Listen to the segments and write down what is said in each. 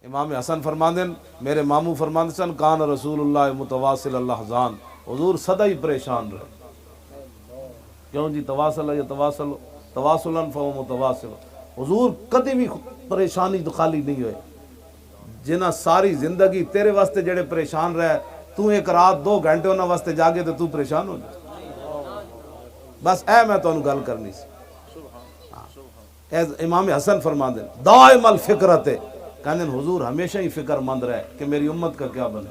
امام حسن فرماندے میرے ماموں فرماندے سن کان رسول اللہ متواصل اللحظان، حضور سدا ہی پریشان رہے۔ کیوں جی تواصل یا تواصل تواصلا فهو متواصل، حضور کدی بھی پریشانی تو خالی نہیں ہوئے۔ جنہ ساری زندگی تیرے واسطے جڑے پریشان رہے، تو ایک رات 2 گھنٹے انہاں واسطے جاگے تو تو پریشان ہو جائے۔ بس اے میں تو گل کرنی سی۔ امام حسن فرماندے دائم الفکرت، کہنے حضور ہمیشہ ہی فکر مند رہے کہ میری امت کا کیا بنے۔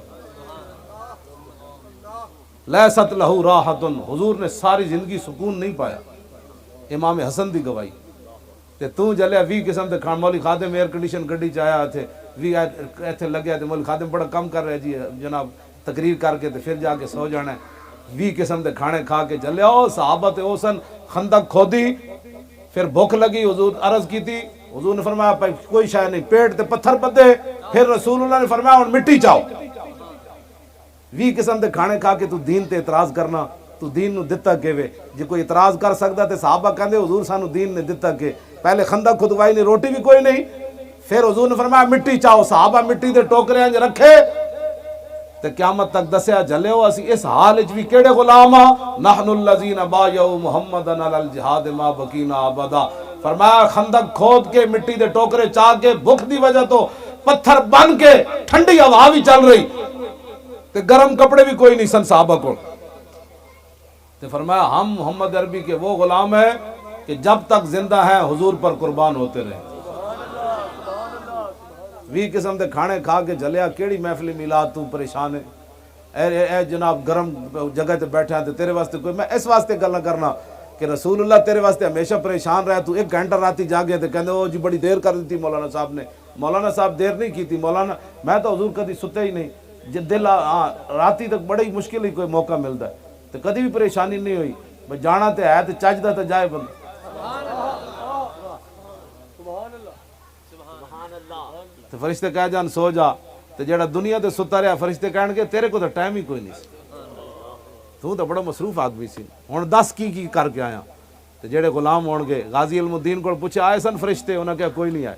لیست لہو راحت، حضور نے ساری زندگی سکون نہیں پایا۔ امام حسن دی گواہی تے تو جلیا 20 قسم دے کھان، مولوی خادم ایئر کنڈیشن گڈی چایا تھے 20 ایتھے لگیا تے مولوی خادم بڑا کم کر رہے جی جناب تقریر کر کے تے پھر جا کے سو جانا ہے۔ 20 قسم دے کھانے کھا کے چلیا، صحابہ تے اوسن خندق کھودی، پھر بھوک لگی، حضور عرض کی تھی، حضور نے فرمایا کوئی شے نہیں، پیٹ تے پتھر بدے، پھر رسول اللہ نے فرمایا ہن مٹی چاؤ۔ 20 قسم دے کھانے کھا کے تو دین تے اعتراض کرنا، تو دین نو دتا کیوے؟ جے کوئی اعتراض کر سکدا تے صحابہ کہندے حضور سانو دین نے دتا کہ پہلے خندق کھدوائی نے، روٹی بھی کوئی نہیں، پھر حضور نے فرمایا مٹی چاؤ، صحابہ مٹی دے ٹوکرے انج رکھے تے قیامت تک دسیا جلےو اسی اس حال وچ بھی کیڑے غلام ہاں، نحن الذین بایعوا محمدا علی الجہاد ما بقینا ابدا۔ فرمایا خندق کھود کے مٹی دے ٹوکرے چا کے بھوک دی وجہ تو پتھر بن کے ٹھنڈی ہوا بھی چل رہی تے گرم کپڑے بھی کوئی نہیں سن صحابہ کو، تے فرمایا ہم محمد عربی کے وہ غلام ہیں کہ جب تک زندہ ہیں حضور پر قربان ہوتے رہے۔ 20 قسم دے کھانے کھا کے جلیا، کیڑی محفل میلاد تو پریشان ہے؟ اے جناب گرم جگہ تے بیٹھا تے تیرے واسطے کوئی، میں اس واسطے گل نہ کرنا کہ رسول اللہ تیرے واسطے ہمیشہ پریشان رہا، تو 1 گھنٹہ راتی جاگے تے کہندے او جی بڑی دیر کر دیتی مولانا صاحب نے۔ مولانا صاحب دیر نہیں کی تھی، مولانا میں تو حضور کدی ستے ہی نہیں، جے دل راتی تک بڑی مشکل ہی کوئی موقع ملتا ہے، تو کدی بھی پریشانی نہیں ہوئی، بس جانا تے ہے تے چجدا تے جائے بندہ۔ تو فرشتے کہہ جان سو جا، تے جڑا دنیا تے ستا رہا فرشتے کہن گے تیرے کو تو ٹائم ہی کوئی نہیں سی، تو تو بڑا مصروف آدمی سی، ہن دس کی کر کے آیا۔ تے جڑے غلام ہون گے غازی علم الدین کو پوچھے آئے سن فرشتے، انہاں کہا کوئی نہیں آئے۔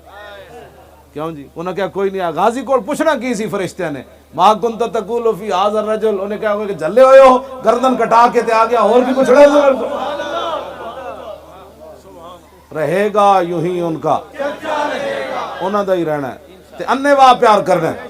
کیوں جی؟ انہاں کہا کوئی نہیں آیا۔ غازی کو پوچھنا کی سی فرشتے نے، ما کنت تقول فی ھذا الرجل، انہیں کہا کہ جلے ہوئے ہو، گردن کٹا کے تے آ گیا، اور بھی پوچھنا رہے گا یوں ہی ان کا، انہاں دا ہی رہنا ہے تے انے واہ پیار کرنا ہے۔